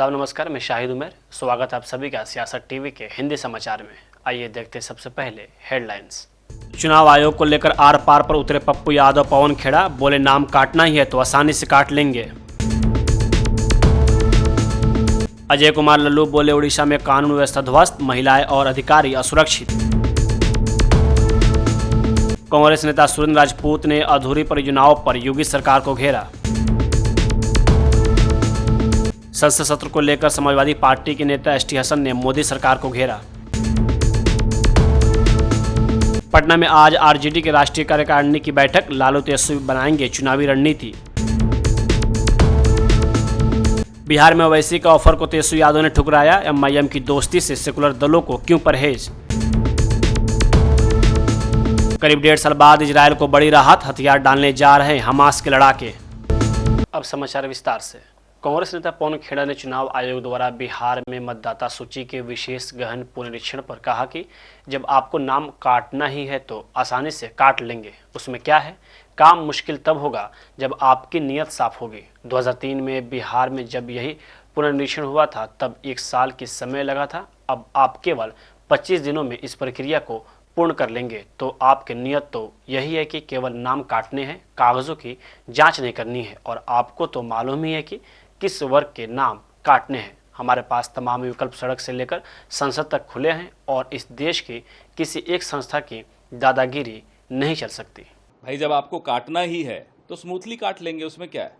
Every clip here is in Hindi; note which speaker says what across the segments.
Speaker 1: आदाब नमस्कार, मैं शाहिद उमर। स्वागत है आप सभी का सियासत टीवी के हिंदी समाचार में। आइए देखते हैं सबसे पहले हेडलाइंस। चुनाव आयोग को लेकर आर पार पर उतरे पप्पू यादव, पवन खेड़ा बोले नाम काटना ही है तो आसानी से काट लेंगे। अजय कुमार लल्लू बोले उड़ीसा में कानून व्यवस्था ध्वस्त, महिलाएं और अधिकारी असुरक्षित। कांग्रेस नेता सुरेंद्र राजपूत ने अधूरी परियोजनाओं पर योगी सरकार को घेरा। संसद सत्र को लेकर समाजवादी पार्टी के नेता एसटी हसन ने मोदी सरकार को घेरा। पटना में आज आरजेडी के राष्ट्रीय कार्यकारिणी की बैठक, लालू तेजस्वी बनाएंगे चुनावी रणनीति। बिहार में ओवैसी का ऑफर को तेजस्वी यादव ने ठुकराया, एमआईएम की दोस्ती से सेकुलर दलों को क्यों परहेज। करीब 1.5 साल बाद इजरायल को बड़ी राहत, हथियार डालने जा रहे हमास के लड़ाके। अब समाचार विस्तार से। कांग्रेस नेता पवन खेड़ा ने चुनाव आयोग द्वारा बिहार में मतदाता सूची के विशेष गहन पुनरीक्षण पर कहा कि जब आपको नाम काटना ही है तो आसानी से काट लेंगे। उसमें क्या है, काम मुश्किल तब होगा जब आपकी नीयत साफ होगी। 2003 में बिहार में जब यही पुनरीक्षण हुआ था तब 1 साल की समय लगा था। अब आप केवल 25 दिनों में इस प्रक्रिया को पूर्ण कर लेंगे तो आपकी नियत तो यही है कि केवल नाम काटने हैं, कागजों की जांच नहीं करनी है। और आपको तो मालूम ही है कि किस वर्ग के नाम काटने हैं। हमारे पास तमाम विकल्प सड़क से लेकर संसद तक खुले हैं और इस देश की किसी एक संस्था की दादागिरी नहीं चल सकती।
Speaker 2: भाई जब आपको काटना ही है तो स्मूथली काट लेंगे, उसमें क्या है।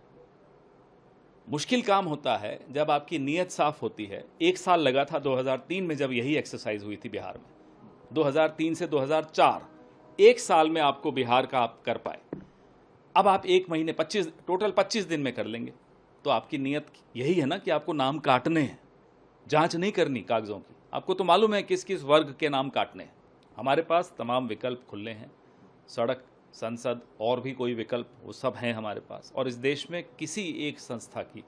Speaker 2: मुश्किल काम होता है जब आपकी नीयत साफ होती है। 1 साल लगा था 2003 में जब यही एक्सरसाइज हुई थी बिहार में। 2003 से 2004 1 साल में आपको बिहार का आप कर पाए। अब आप 1 महीने टोटल 25 दिन में कर लेंगे। तो आपकी नीयत यही है ना कि आपको नाम काटने हैं, जांच नहीं करनी कागजों की। आपको तो मालूम है किस किस वर्ग के नाम काटने हैं। हमारे पास तमाम विकल्प खुले हैं, सड़क, संसद और भी कोई विकल्प, वो सब हैं हमारे पास। और इस देश में किसी एक संस्था की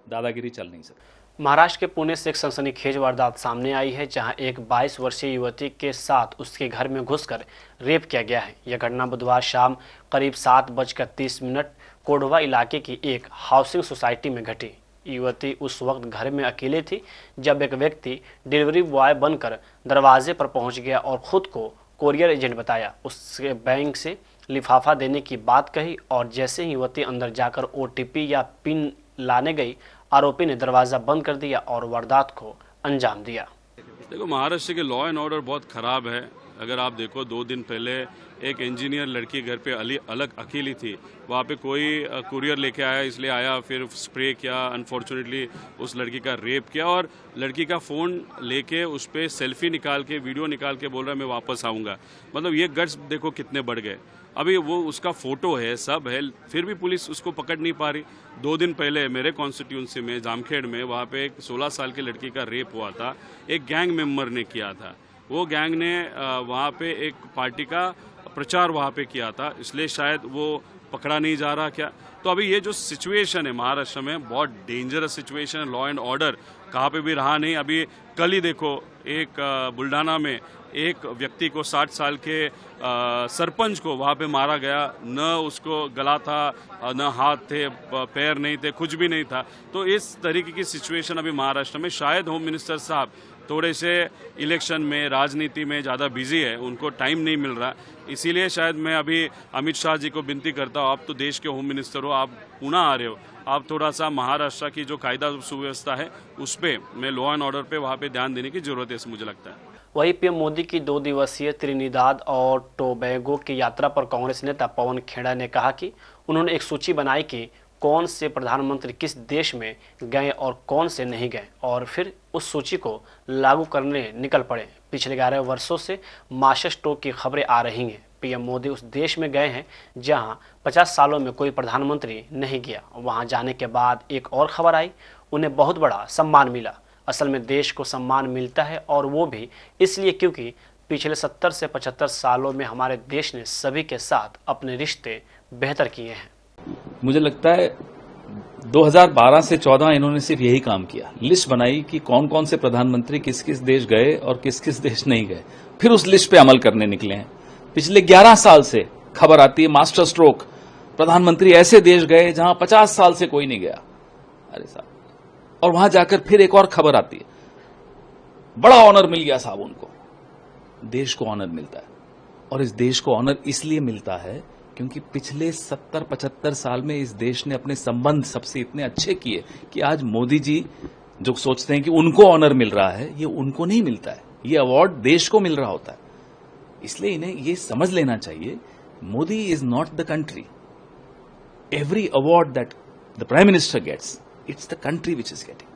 Speaker 2: दादागिरी चल नहीं सकती।
Speaker 1: महाराष्ट्र के पुणे से एक सनसनीखेज वारदात सामने आई है जहां एक 22 वर्षीय युवती के साथ उसके घर में घुसकर रेप किया गया है। यह घटना बुधवार शाम करीब 7:30 कोढ़वा इलाके की एक हाउसिंग सोसाइटी में घटी। युवती उस वक्त घर में अकेले थी जब एक व्यक्ति डिलीवरी बॉय बनकर दरवाजे पर पहुंच गया और खुद को कोरियर एजेंट बताया। उसके बैंक से लिफाफा देने की बात कही और जैसे ही युवती अंदर जाकर ओटीपी या पिन लाने गई, आरोपी ने दरवाजा बंद कर दिया और वारदात को अंजाम दिया।
Speaker 3: देखो, महाराष्ट्र के लॉ एंड ऑर्डर बहुत खराब है। अगर आप देखो 2 दिन पहले एक इंजीनियर लड़की घर पे अलग अकेली थी, वहाँ पे कोई कुरियर लेके आया, इसलिए आया, फिर स्प्रे किया, अनफॉर्चुनेटली उस लड़की का रेप किया और लड़की का फ़ोन लेके उस पर सेल्फी निकाल के, वीडियो निकाल के बोल रहा है मैं वापस आऊँगा। मतलब ये गट्स देखो कितने बढ़ गए। अभी वो उसका फ़ोटो है, सब है, फिर भी पुलिस उसको पकड़ नहीं पा रही। 2 दिन पहले मेरे कॉन्स्टिट्यूंसी में जामखेड़ में वहाँ पे एक 16 साल की लड़की का रेप हुआ था, एक गैंग मेंबर ने किया था। वो गैंग ने वहाँ पे एक पार्टी का प्रचार वहाँ पे किया था, इसलिए शायद वो पकड़ा नहीं जा रहा क्या। तो अभी ये जो सिचुएशन है महाराष्ट्र में, बहुत डेंजरस सिचुएशन है। लॉ एंड ऑर्डर कहाँ पे भी रहा नहीं। अभी कल ही देखो एक बुल्ढाना में एक व्यक्ति को 60 साल के सरपंच को वहाँ पे मारा गया। न उसको गला था, न हाथ थे, पैर नहीं थे, कुछ भी नहीं था। तो इस तरीके की सिचुएशन अभी महाराष्ट्र में। शायद होम मिनिस्टर साहब थोड़े से इलेक्शन में, राजनीति में ज़्यादा बिजी है, उनको टाइम नहीं मिल रहा। इसीलिए शायद मैं अभी अमित शाह जी को विनती करता हूँ, आप तो देश के होम मिनिस्टर हो, आप पुणे आ रहे हो, आप थोड़ा सा महाराष्ट्र की जो कायदा सुव्यवस्था है उस पर, मैं लॉ एंड ऑर्डर पे वहाँ पे ध्यान देने की जरूरत है, ऐसा मुझे लगता है।
Speaker 1: वहीं पीएम मोदी की 2 दिवसीय त्रिनिदाद और टोबैगो की यात्रा पर कांग्रेस नेता पवन खेड़ा ने कहा कि उन्होंने एक सूची बनाई कि कौन से प्रधानमंत्री किस देश में गए और कौन से नहीं गए और फिर उस सूची को लागू करने निकल पड़े। पिछले 11 वर्षों से मास्टर स्ट्रोक की खबरें आ रही हैं। पीएम मोदी उस देश में गए हैं जहां 50 सालों में कोई प्रधानमंत्री नहीं गया। वहां जाने के बाद एक और खबर आई, उन्हें बहुत बड़ा सम्मान मिला। असल में देश को सम्मान मिलता है और वो भी इसलिए क्योंकि पिछले 70 से 75 सालों में हमारे देश ने सभी के साथ अपने रिश्ते बेहतर किए हैं।
Speaker 2: मुझे लगता है 2012 से 14 इन्होंने सिर्फ यही काम किया, लिस्ट बनाई कि कौन कौन से प्रधानमंत्री किस किस देश गए और किस किस देश नहीं गए, फिर उस लिस्ट पे अमल करने निकले हैं। पिछले 11 साल से खबर आती है मास्टर स्ट्रोक, प्रधानमंत्री ऐसे देश गए जहां 50 साल से कोई नहीं गया। अरे साहब, और वहां जाकर फिर एक और खबर आती है, बड़ा ऑनर मिल गया साहब उनको। देश को ऑनर मिलता है, और इस देश को ऑनर इसलिए मिलता है क्योंकि पिछले 70-75 साल में इस देश ने अपने संबंध सबसे इतने अच्छे किए कि आज मोदी जी जो सोचते हैं कि उनको ऑनर मिल रहा है, ये उनको नहीं मिलता है, ये अवार्ड देश को मिल रहा होता है। इसलिए इन्हें ये समझ लेना चाहिए, Modi is not the country. Every award that the prime minister gets, it's the country which is getting.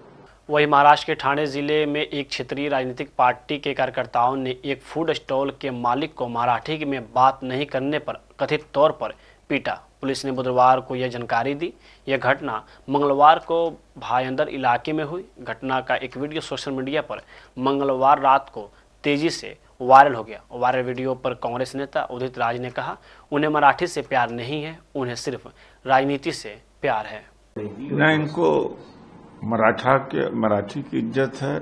Speaker 1: वहीं महाराष्ट्र के ठाणे जिले में एक क्षेत्रीय राजनीतिक पार्टी के कार्यकर्ताओं ने एक फूड स्टॉल के मालिक को मराठी में बात नहीं करने पर कथित तौर पर पीटा। पुलिस ने बुधवार को यह जानकारी दी। यह घटना मंगलवार को भायंदर इलाके में हुई। घटना का एक वीडियो सोशल मीडिया पर मंगलवार रात को तेजी से वायरल हो गया। वायरल वीडियो पर कांग्रेस नेता उदित राज ने कहा, उन्हें मराठी से प्यार नहीं है, उन्हें सिर्फ राजनीति से प्यार है।
Speaker 4: न इनको मराठी की इज्जत है,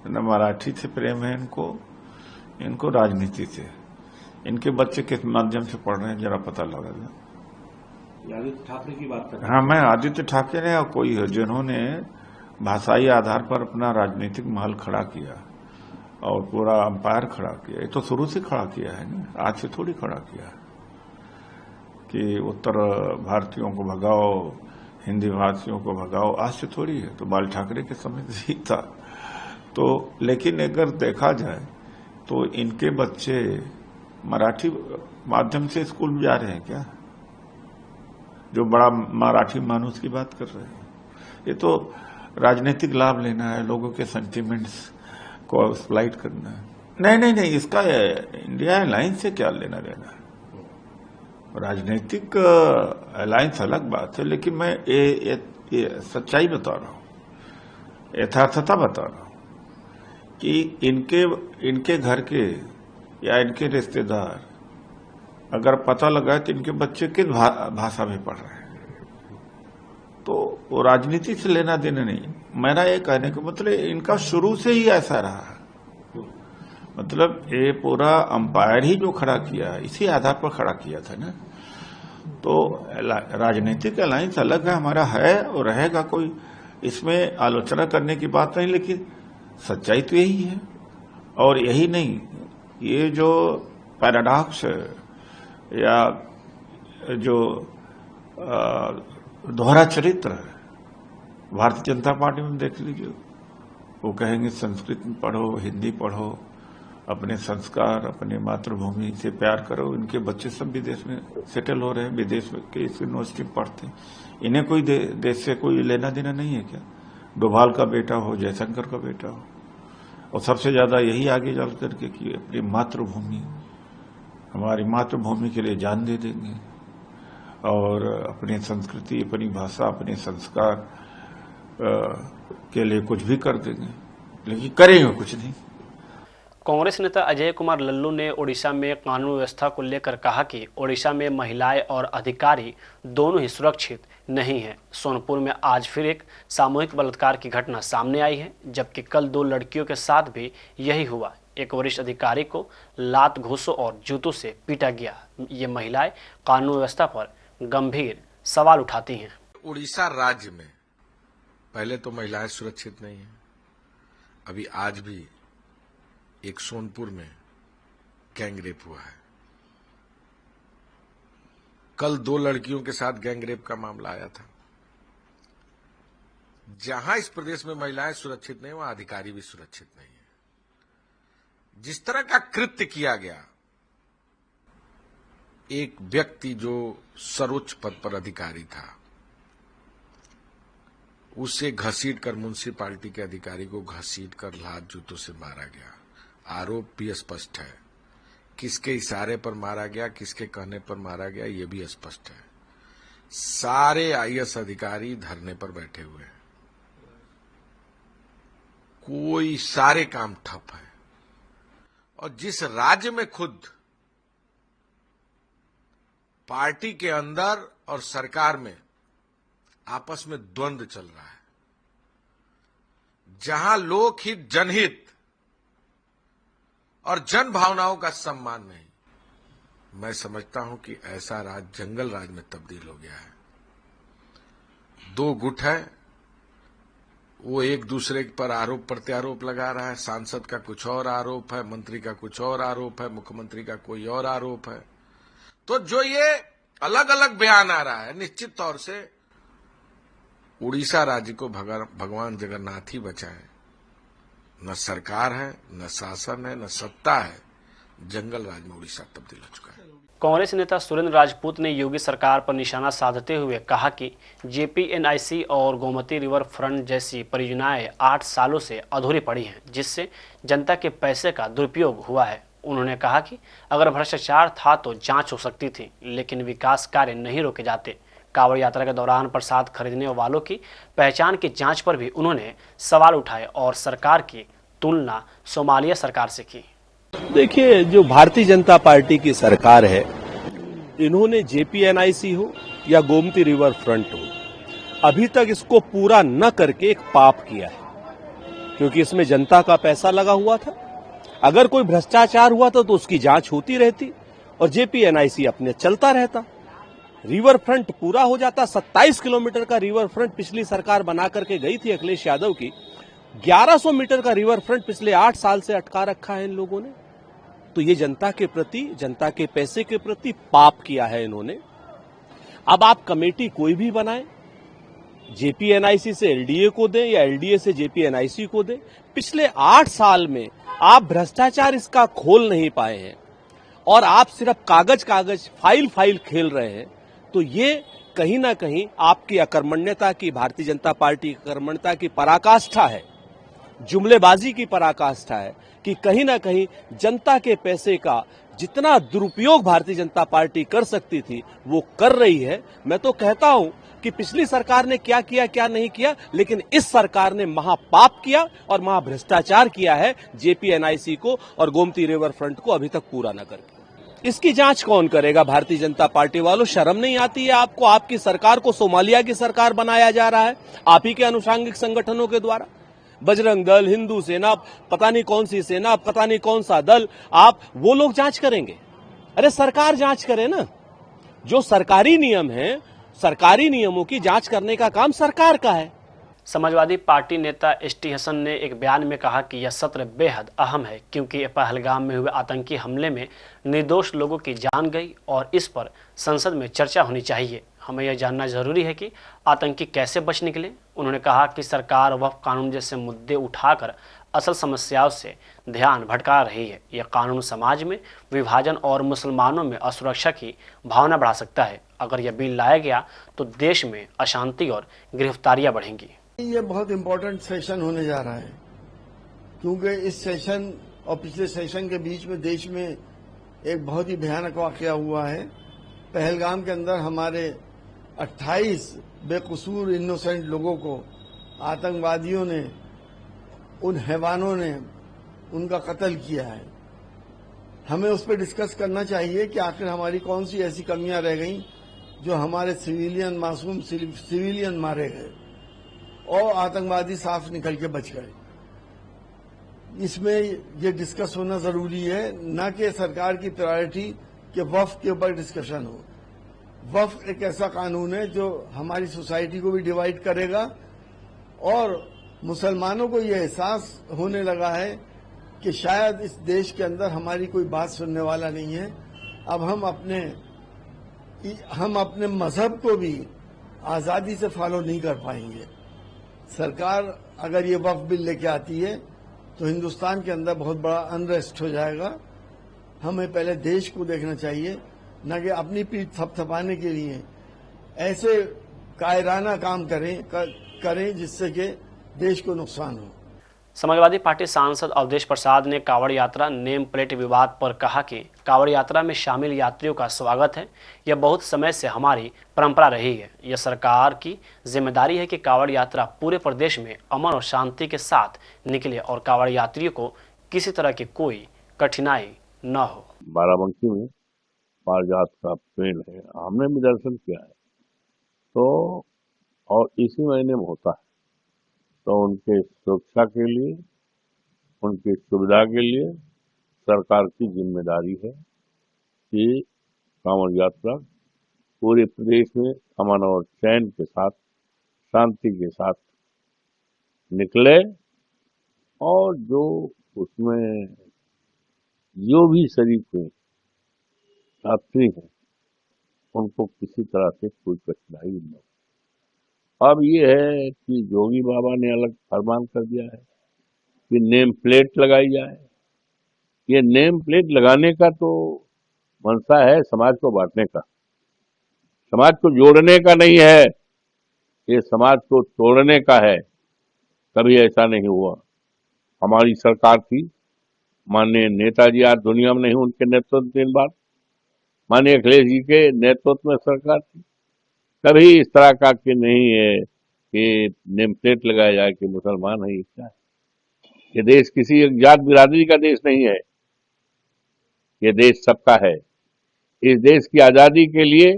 Speaker 4: न मराठी से प्रेम है इनको राजनीति से। इनके बच्चे किस माध्यम से पढ़ रहे हैं जरा पता लगेगा।
Speaker 5: आदित्य ठाकरे की बात कर रहे हैं।
Speaker 4: हाँ, मैं आदित्य ठाकरे या कोई है जिन्होंने भाषाई आधार पर अपना राजनीतिक महल खड़ा किया और पूरा अंपायर खड़ा किया। ये तो शुरू से खड़ा किया है ना, आज से थोड़ी खड़ा किया है कि उत्तर भारतीयों को भगाओ, हिंदी भाषियों को भगाओ, आज से थोड़ी है। तो बाल ठाकरे के समय से ही था। तो लेकिन अगर देखा जाए तो इनके बच्चे मराठी माध्यम से स्कूल में जा रहे हैं क्या? जो बड़ा मराठी मानुस की बात कर रहे हैं, ये तो राजनीतिक लाभ लेना है, लोगों के सेंटिमेंट्स को एक्सप्लॉइट करना है। नहीं, इसका इंडिया अलायंस से क्या लेना देना है? राजनीतिक अलायंस अलग बात है, लेकिन मैं ये सच्चाई बता रहा हूं, यथार्थता बता रहा हूं कि इनके घर के या इनके रिश्तेदार अगर पता लगा तो इनके बच्चे किस भाषा में पढ़ रहे हैं, तो वो राजनीति से लेना देना नहीं। मेरा ये कहने का मतलब इनका शुरू से ही ऐसा रहा है। मतलब ये पूरा अंपायर ही जो खड़ा किया है, इसी आधार पर खड़ा किया था ना। तो राजनीतिक अलायंस अलग है, हमारा है और रहेगा, कोई इसमें आलोचना करने की बात नहीं। लेकिन सच्चाई तो यही है। और यही नहीं, ये जो पैराडॉक्स है या जो दोहरा चरित्र है, भारतीय जनता पार्टी में देख लीजिए। वो कहेंगे संस्कृत में पढ़ो, हिंदी पढ़ो, अपने संस्कार, अपने मातृभूमि से प्यार करो। इनके बच्चे सब विदेश में सेटल हो रहे हैं, विदेश में के यूनिवर्सिटी में पढ़ते हैं। इन्हें कोई देश से कोई लेना देना नहीं है क्या? डोभाल का बेटा हो, जयशंकर का बेटा हो, और सबसे ज्यादा यही आगे चल करके कि अपनी मातृभूमि, हमारी मातृभूमि के लिए जान दे देंगे और अपनी संस्कृति, अपनी भाषा, अपने संस्कार के लिए कुछ भी कर देंगे, लेकिन करेंगे कुछ नहीं।
Speaker 1: कांग्रेस नेता अजय कुमार लल्लू ने ओडिशा में कानून व्यवस्था को लेकर कहा कि ओडिशा में महिलाएं और अधिकारी दोनों ही सुरक्षित नहीं हैं। सोनपुर में आज फिर एक सामूहिक बलात्कार की घटना सामने आई है, जबकि कल 2 लड़कियों के साथ भी यही हुआ। एक वरिष्ठ अधिकारी को लात घूसों और जूतों से पीटा गया। ये महिलाएं कानून व्यवस्था पर गंभीर सवाल उठाती हैं।
Speaker 6: उड़ीसा राज्य में पहले तो महिलाएं सुरक्षित नहीं है। अभी आज भी एक सोनपुर में गैंगरेप हुआ है। कल 2 लड़कियों के साथ गैंगरेप का मामला आया था। जहां इस प्रदेश में महिलाएं सुरक्षित नहीं, वहां अधिकारी भी सुरक्षित नहीं है। जिस तरह का कृत्य किया गया, एक व्यक्ति जो सर्वोच्च पद पर अधिकारी था, उसे घसीटकर म्युनिसिपालिटी के अधिकारी को घसीटकर लात जूतों से मारा गया। आरोप भी स्पष्ट है, किसके इशारे पर मारा गया, किसके कहने पर मारा गया, यह भी स्पष्ट है। सारे आईएएस अधिकारी धरने पर बैठे हुए हैं, कोई सारे काम ठप है। और जिस राज्य में खुद पार्टी के अंदर और सरकार में आपस में द्वंद्व चल रहा है, जहां लोकहित, जनहित और जन भावनाओं का सम्मान नहीं, मैं समझता हूं कि ऐसा राज जंगल राज में तब्दील हो गया है। 2 गुट है, वो एक दूसरे पर आरोप प्रत्यारोप लगा रहा है। सांसद का कुछ और आरोप है, मंत्री का कुछ और आरोप है, मुख्यमंत्री का कोई और आरोप है। तो जो ये अलग अलग बयान आ रहा है, निश्चित तौर से उड़ीसा राज्य को भगवान जगन्नाथ ही बचाए। न सरकार है, न शासन है, न सत्ता है। जंगल राज में उड़ीसा तब्दील हो चुका है।
Speaker 1: कांग्रेस नेता सुरेंद्र राजपूत ने योगी सरकार पर निशाना साधते हुए कहा कि जेपीएनआईसी और गोमती रिवर फ्रंट जैसी परियोजनाएं 8 सालों से अधूरी पड़ी हैं, जिससे जनता के पैसे का दुरुपयोग हुआ है। उन्होंने कहा कि अगर भ्रष्टाचार था तो जांच हो सकती थी, लेकिन विकास कार्य नहीं रोके जाते। कांवड़ यात्रा के दौरान प्रसाद खरीदने वालों की पहचान की जांच पर भी उन्होंने सवाल उठाए और सरकार की तुलना सोमालिया सरकार से की।
Speaker 7: देखिए, जो भारतीय जनता पार्टी की सरकार है, इन्होंने जेपीएनआईसी हो या गोमती रिवर फ्रंट हो, अभी तक इसको पूरा न करके एक पाप किया है, क्योंकि इसमें जनता का पैसा लगा हुआ था। अगर कोई भ्रष्टाचार हुआ था तो उसकी जांच होती रहती और जेपीएनआईसी अपने चलता रहता। रिवर फ्रंट पूरा हो जाता। 27 किलोमीटर का रिवर फ्रंट पिछली सरकार बना करके गई थी अखिलेश यादव की। 1100 मीटर का रिवर फ्रंट पिछले 8 साल से अटका रखा है इन लोगों ने। तो ये जनता के प्रति, जनता के पैसे के प्रति पाप किया है इन्होंने। अब आप कमेटी कोई भी बनाएं, जेपीएनआईसी से एलडीए को दें या एलडीए से जेपीएनआईसी को दें, पिछले 8 साल में आप भ्रष्टाचार इसका खोल नहीं पाए हैं और आप सिर्फ कागज फाइल खेल रहे हैं। तो ये कहीं ना कहीं आपकी अकर्मण्यता की, भारतीय जनता पार्टी की अकर्मण्यता की पराकाष्ठा है, जुमलेबाजी की पराकाष्ठा है कि कहीं ना कहीं जनता के पैसे का जितना दुरुपयोग भारतीय जनता पार्टी कर सकती थी वो कर रही है। मैं तो कहता हूं कि पिछली सरकार ने क्या किया क्या नहीं किया, लेकिन इस सरकार ने महापाप किया और महाभ्रष्टाचार किया है जेपीएनआईसी को और गोमती रिवर फ्रंट को अभी तक पूरा न करके। इसकी जांच कौन करेगा? भारतीय जनता पार्टी वालों, शर्म नहीं आती है आपको? आपकी सरकार को सोमालिया की सरकार बनाया जा रहा है आप ही के अनुषंगिक संगठनों के द्वारा। बजरंग दल, हिंदू सेना, पता नहीं कौन सी सेना, पता नहीं कौन सा दल, आप वो लोग जांच करेंगे? अरे सरकार जांच करे ना। जो सरकारी नियम है, सरकारी नियमों की जांच करने का काम सरकार का है।
Speaker 1: समाजवादी पार्टी नेता एसटी हसन ने एक बयान में कहा कि यह सत्र बेहद अहम है, क्योंकि पहलगाम में हुए आतंकी हमले में निर्दोष लोगों की जान गई और इस पर संसद में चर्चा होनी चाहिए। हमें यह जानना जरूरी है कि आतंकी कैसे बच निकले। उन्होंने कहा कि सरकार वक्फ कानून जैसे मुद्दे उठाकर असल समस्याओं से ध्यान भटका रही है। यह कानून समाज में विभाजन और मुसलमानों में असुरक्षा की भावना बढ़ा सकता है। अगर यह बिल लाया गया तो देश में अशांति और गिरफ्तारियां बढ़ेंगी।
Speaker 8: ये बहुत इम्पोर्टेंट सेशन होने जा रहा है, क्योंकि इस सेशन और पिछले सेशन के बीच में देश में एक बहुत ही भयानक वाकया हुआ है। पहलगाम के अंदर हमारे 28 बेकसूर इनोसेंट लोगों को आतंकवादियों ने, उन हैवानों ने उनका कत्ल किया है। हमें उस पर डिस्कस करना चाहिए कि आखिर हमारी कौन सी ऐसी कमियां रह गईं जो हमारे सिविलियन, मासूम सिविलियन मारे गए और आतंकवादी साफ निकल के बच गए। इसमें ये डिस्कस होना जरूरी है, न कि सरकार की प्रायोरिटी कि वक्फ के ऊपर डिस्कशन हो। वक्फ एक ऐसा कानून है जो हमारी सोसाइटी को भी डिवाइड करेगा और मुसलमानों को ये एहसास होने लगा है कि शायद इस देश के अंदर हमारी कोई बात सुनने वाला नहीं है। अब हम अपने मजहब को भी आजादी से फॉलो नहीं कर पाएंगे। सरकार अगर ये वक्फ बिल लेके आती है तो हिंदुस्तान के अंदर बहुत बड़ा अनरेस्ट हो जाएगा। हमें पहले देश को देखना चाहिए, न कि अपनी पीठ थपथपाने के लिए ऐसे कायराना काम करें जिससे कि देश को नुकसान हो।
Speaker 1: समाजवादी पार्टी सांसद अवधेश प्रसाद ने कांवड़ यात्रा नेम प्लेट विवाद पर कहा कि कांवड़ यात्रा में शामिल यात्रियों का स्वागत है। यह बहुत समय से हमारी परंपरा रही है। यह सरकार की जिम्मेदारी है कि कांवड़ यात्रा पूरे प्रदेश में अमन और शांति के साथ निकले और कांवड़ यात्रियों को किसी तरह की कोई कठिनाई न हो।
Speaker 9: बाराबंकी में पारिजात का पेड़ है, हमने भी दर्शन किया है तो, और इसी महीने में होता है, तो उनके सुरक्षा के लिए, उनकी सुविधा के लिए सरकार की जिम्मेदारी है कि कांवड़ यात्रा पूरे प्रदेश में अमन और चैन के साथ, शांति के साथ निकले और जो उसमें जो भी शरीक हुए छात्री हैं उनको किसी तरह से कोई कठिनाई न हो। अब ये है कि जोगी बाबा ने अलग फरमान कर दिया है कि नेम प्लेट लगाई जाए। ये नेम प्लेट लगाने का तो मंशा है समाज को बांटने का, समाज को जोड़ने का नहीं है, ये समाज को तोड़ने का है। कभी ऐसा नहीं हुआ। हमारी सरकार थी, माननीय नेताजी आज दुनिया में नहीं, उनके नेतृत्व दिन बाद माननीय अखिलेश जी के नेतृत्व में सरकार थी। कभी इस तरह का कि नहीं है कि नेम प्लेट लगाया जाए कि मुसलमान है। क्या है? ये देश किसी एक जात बिरादरी का देश नहीं है, ये देश सबका है। इस देश की आजादी के लिए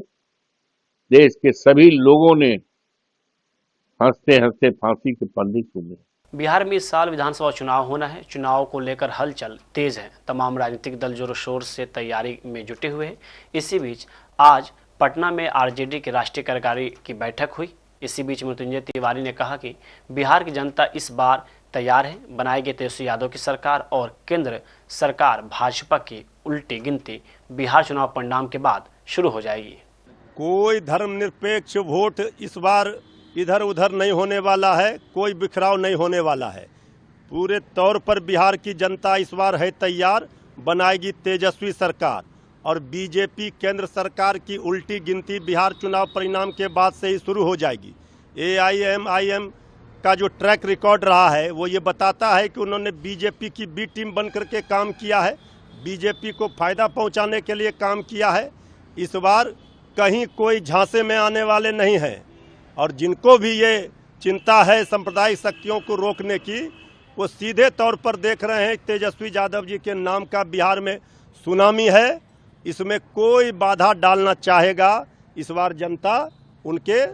Speaker 9: देश के सभी लोगों ने हंसते हंसते फांसी के फंदे चूमे।
Speaker 1: बिहार में इस साल विधानसभा चुनाव होना है। चुनाव को लेकर हलचल तेज है। तमाम राजनीतिक दल जोरों शोर से तैयारी में जुटे हुए हैं। इसी बीच आज पटना में आरजेडी के राष्ट्रीय कार्यकारी की बैठक हुई। इसी बीच मृत्युंजय तिवारी ने कहा कि बिहार की जनता इस बार तैयार है। बनाई गई तेजस्वी यादव की सरकार और केंद्र सरकार भाजपा की उल्टी गिनती बिहार चुनाव परिणाम के बाद शुरू हो जाएगी।
Speaker 7: कोई धर्मनिरपेक्ष वोट इस बार इधर उधर नहीं होने वाला है, कोई बिखराव नहीं होने वाला है। पूरे तौर पर बिहार की जनता इस बार है तैयार। बनाएगी तेजस्वी सरकार और बीजेपी केंद्र सरकार की उल्टी गिनती बिहार चुनाव परिणाम के बाद से ही शुरू हो जाएगी। AIMIM का जो ट्रैक रिकॉर्ड रहा है वो ये बताता है कि उन्होंने बीजेपी की बी टीम बन करके काम किया है, बीजेपी को फायदा पहुंचाने के लिए काम किया है। इस बार कहीं कोई झांसे में आने वाले नहीं हैं और जिनको भी ये चिंता है सांप्रदायिक शक्तियों को रोकने की, वो सीधे तौर पर देख रहे हैं तेजस्वी यादव जी के नाम का बिहार में सुनामी है। इसमें कोई बाधा डालना चाहेगा, इस बार जनता उनके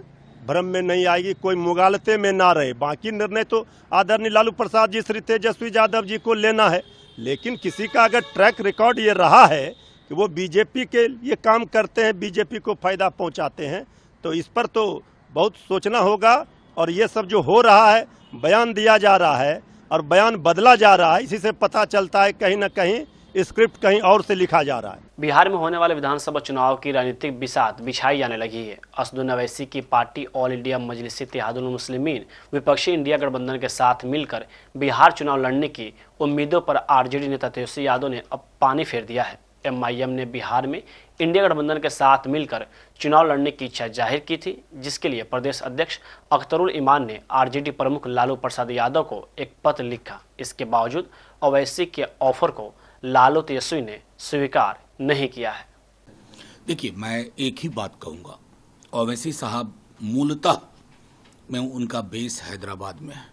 Speaker 7: भ्रम में नहीं आएगी, कोई मुगालते में ना रहे। बाकी निर्णय तो आदरणीय लालू प्रसाद जी श्री तेजस्वी यादव जी को लेना है, लेकिन किसी का अगर ट्रैक रिकॉर्ड ये रहा है कि वो बीजेपी के लिए काम करते हैं, बीजेपी को फायदा पहुंचाते हैं, तो इस पर तो बहुत सोचना होगा। और ये सब जो हो रहा है, बयान दिया जा रहा है और बयान बदला जा रहा है, इसी से पता चलता है कहीं ना कहीं स्क्रिप्ट कहीं और से लिखा जा रहा है।
Speaker 1: बिहार में होने वाले विधानसभा चुनाव की राजनीतिक बिसात बिछाई जाने लगी है। असदुद्दीन ओवैसी की पार्टी ऑल इंडिया मजलिस इत्तेहादुल मुस्लिमीन विपक्षी इंडिया गठबंधन के साथ मिलकर बिहार चुनाव लड़ने की उम्मीदों पर आरजेडी नेता तेजस्वी यादव ने अब पानी फेर दिया है। MIM ने बिहार में इंडिया गठबंधन के साथ मिलकर चुनाव लड़ने की इच्छा जाहिर की थी, जिसके लिए प्रदेश अध्यक्ष अख्तरुल इमान ने आरजेडी प्रमुख लालू प्रसाद यादव को एक पत्र लिखा। इसके बावजूद ओवैसी के ऑफर को लालू तेजस्वी ने स्वीकार नहीं किया है।
Speaker 10: देखिए, मैं एक ही बात कहूंगा, ओवैसी साहब मूलतः में उनका बेस हैदराबाद में है।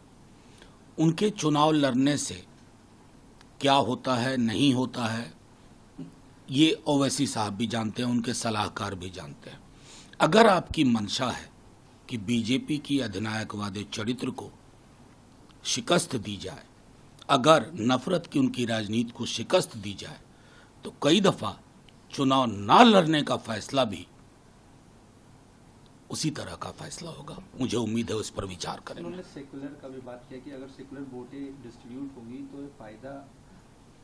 Speaker 10: उनके चुनाव लड़ने से क्या होता है नहीं होता है ये ओवैसी साहब भी जानते हैं, उनके सलाहकार भी जानते हैं। अगर आपकी मंशा है कि बीजेपी की अधिनायकवादी चरित्र को शिकस्त दी जाए, अगर नफरत की उनकी राजनीति को शिकस्त दी जाए, तो कई दफा चुनाव ना लड़ने का फैसला भी उसी तरह का फैसला होगा। मुझे उम्मीद है उस पर विचार करेंगे।
Speaker 5: उन्होंने सेकुलर का भी बात किया कि अगर सेकुलर वोटें डिस्ट्रीब्यूट होगी तो ये फायदा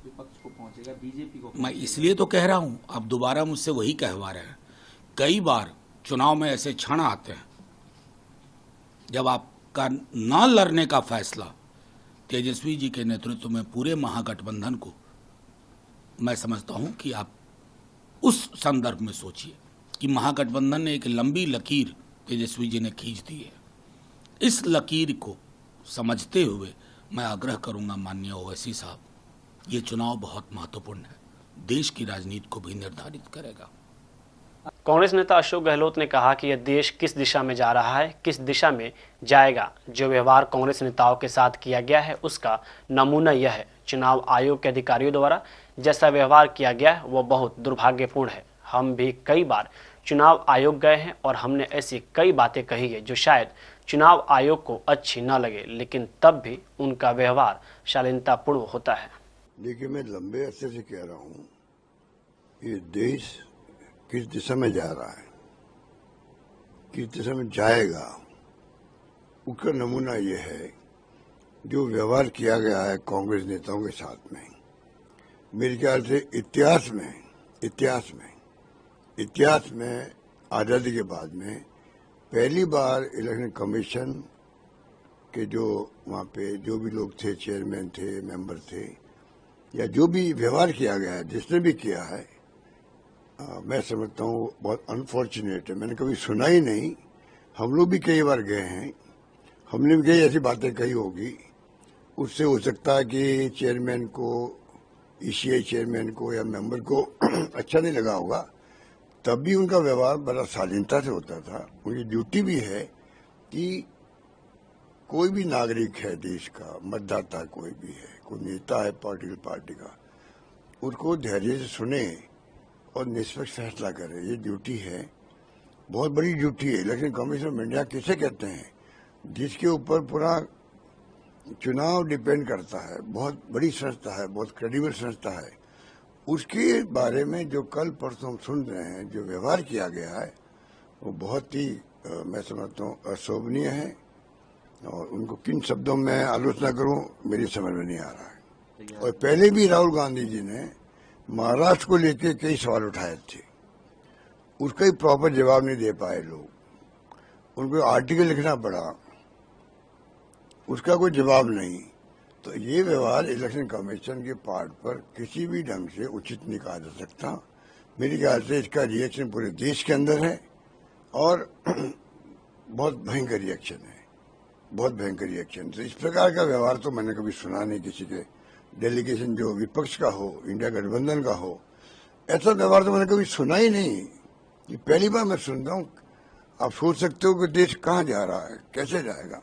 Speaker 5: विपक्ष को पहुंचेगा, बीजेपी को।
Speaker 10: मैं इसलिए तो कह रहा हूं, अब दोबारा मुझसे वही कहवा रहे हैं। कई बार चुनाव में ऐसे क्षण आते हैं जब आपका ना लड़ने का फैसला तेजस्वी जी के नेतृत्व में पूरे महागठबंधन को, मैं समझता हूं कि आप उस संदर्भ में सोचिए कि महागठबंधन ने एक लंबी लकीर तेजस्वी जी ने खींच दी है। इस लकीर को समझते हुए मैं आग्रह करूंगा माननीय ओवैसी साहब, ये चुनाव बहुत महत्वपूर्ण है, देश की राजनीति को भी निर्धारित करेगा।
Speaker 1: कांग्रेस नेता अशोक गहलोत ने कहा कि यह देश किस दिशा में जा रहा है, किस दिशा में जाएगा, जो व्यवहार कांग्रेस नेताओं के साथ किया गया है उसका नमूना यह है। चुनाव आयोग के अधिकारियों द्वारा जैसा व्यवहार किया गया है वो बहुत दुर्भाग्यपूर्ण है। हम भी कई बार चुनाव आयोग गए हैं और हमने ऐसी कई बातें कही है जो शायद चुनाव आयोग को अच्छी न लगे, लेकिन तब भी उनका व्यवहार शालीनतापूर्ण होता है।
Speaker 8: देखिए, मैं लंबे अरसे से कह रहा हूं, ये देश किस दिशा में जा रहा है, किस दिशा में जाएगा, उसका नमूना ये है जो व्यवहार किया गया है कांग्रेस नेताओं के साथ में, मेरे ख्याल से इतिहास में आज़ादी के बाद में पहली बार इलेक्शन कमीशन के जो वहाँ पे जो भी लोग थे, चेयरमैन थे, मेंबर थे, या जो भी व्यवहार किया गया है, जिसने भी किया है, मैं समझता हूँ बहुत अनफॉर्चुनेट है। मैंने कभी सुना ही नहीं। हम लोग भी कई बार गए हैं, हमने भी कई ऐसी बातें कही होगी, उससे हो सकता है कि चेयरमैन को, ईसीआई चेयरमैन को या मेंबर को अच्छा नहीं लगा होगा, तब भी उनका व्यवहार बड़ा शालीनता से होता था। उनकी ड्यूटी भी है कि कोई भी नागरिक है देश का, मतदाता कोई भी है, कोई नेता है पॉलिटिकल पार्टी का, उसको धैर्य से सुने और निष्पक्ष फैसला करे। ये ड्यूटी है, बहुत बड़ी ड्यूटी है। इलेक्शन कमीशन ऑफ इंडिया किसे कहते हैं? जिसके ऊपर पूरा चुनाव डिपेंड करता है, बहुत बड़ी संस्था है, बहुत क्रेडिबल संस्था है। उसके बारे में जो कल परसों हम सुन रहे हैं, जो व्यवहार किया गया है, वो बहुत ही मैं समझता हूँ अशोभनीय है, और उनको किन शब्दों में आलोचना करूं मेरी समझ में नहीं आ रहा है। और पहले भी राहुल गांधी जी ने महाराष्ट्र को लेकर कई सवाल उठाए थे, उसका ही प्रॉपर जवाब नहीं दे पाए लोग, उनको आर्टिकल लिखना पड़ा, उसका कोई जवाब नहीं। तो ये व्यवहार इलेक्शन कमीशन के पार्ट पर किसी भी ढंग से उचित नहीं कहा जा सकता। मेरे ख्याल से इसका रिएक्शन पूरे देश के अंदर है, और बहुत भयंकर रिएक्शन है, बहुत भयंकर रिएक्शन। तो इस प्रकार का व्यवहार तो मैंने कभी सुना नहीं किसी के डेलीगेशन जो विपक्ष का हो, इंडिया गठबंधन का हो, ऐसा व्यवहार तो मैंने कभी सुना ही नहीं। ये पहली बार मैं सुन रहा हूँ। आप सोच सकते हो कि देश कहाँ जा रहा है, कैसे जाएगा?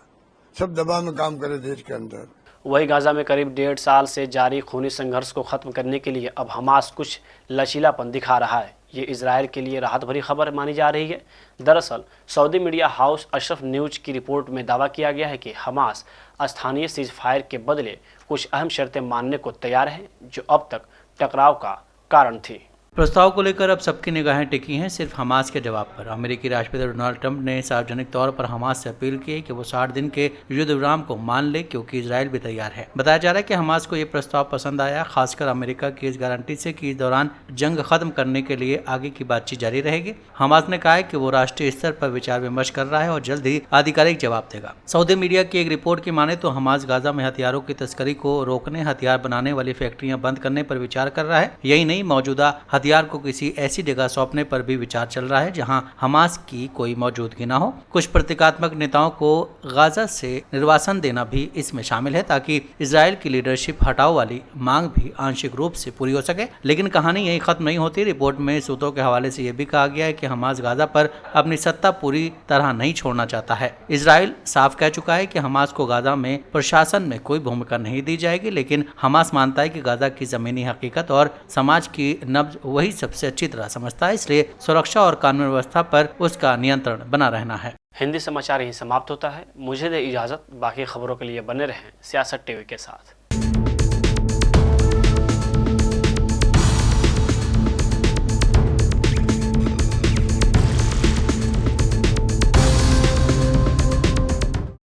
Speaker 8: सब दबाव में काम करे देश के अंदर।
Speaker 1: वही गाजा में करीब 1.5 साल से जारी खूनी संघर्ष को खत्म करने के लिए अब हमास कुछ लचीलापन दिखा रहा है। ये इजरायल के लिए राहत भरी खबर मानी जा रही है। दरअसल Saudi media house Ashraf news की रिपोर्ट में दावा किया गया है कि हमास स्थानीय सीज फायर के बदले कुछ अहम शर्तें मानने को तैयार है, जो अब तक टकराव का कारण थी।
Speaker 11: प्रस्ताव को लेकर अब सबकी निगाहें टिकी हैं सिर्फ हमास के जवाब पर। अमेरिकी राष्ट्रपति डोनाल्ड ट्रंप ने सार्वजनिक तौर पर हमास से अपील की है कि वो 60 दिन के युद्ध विराम को मान ले, क्योंकि इजरायल भी तैयार है। बताया जा रहा है कि हमास को ये प्रस्ताव पसंद आया, खासकर अमेरिका की इस गारंटी से कि इस दौरान जंग खत्म करने के लिए आगे की बातचीत जारी रहेगी। हमास ने कहा है कि वो राष्ट्रीय स्तर पर विचार विमर्श कर रहा है और जल्द ही आधिकारिक जवाब देगा। सऊदी मीडिया की एक रिपोर्ट की माने तो हमास गाजा में हथियारों की तस्करी को रोकने, हथियार बनाने वाली फैक्ट्रियां बंद करने पर विचार कर रहा है। यही नहीं, मौजूदा हथियार को किसी ऐसी जगह सौंपने पर भी विचार चल रहा है जहां हमास की कोई मौजूदगी न हो। कुछ प्रतीकात्मक नेताओं को गाजा से निर्वासन देना भी इसमें शामिल है, ताकि इजरायल की लीडरशिप हटाओ वाली मांग भी आंशिक रूप से पूरी हो सके। लेकिन कहानी यही खत्म नहीं होती। रिपोर्ट में सूत्रों के हवाले से यह भी कहा गया है कि हमास गाजा पर अपनी सत्ता पूरी तरह नहीं छोड़ना चाहता है। इजरायल साफ कह चुका है कि हमास को गाजा में प्रशासन में कोई भूमिका नहीं दी जाएगी, लेकिन हमास मानता है कि गाजा की जमीनी हकीकत और समाज की नब्ज वही सबसे अच्छी तरह समझता है, इसलिए सुरक्षा और कानून व्यवस्था पर उसका नियंत्रण बना रहना है।
Speaker 1: हिंदी समाचार यहीं समाप्त होता है। मुझे दे इजाजत। बाकी खबरों के लिए बने रहें सियासत टीवी के साथ।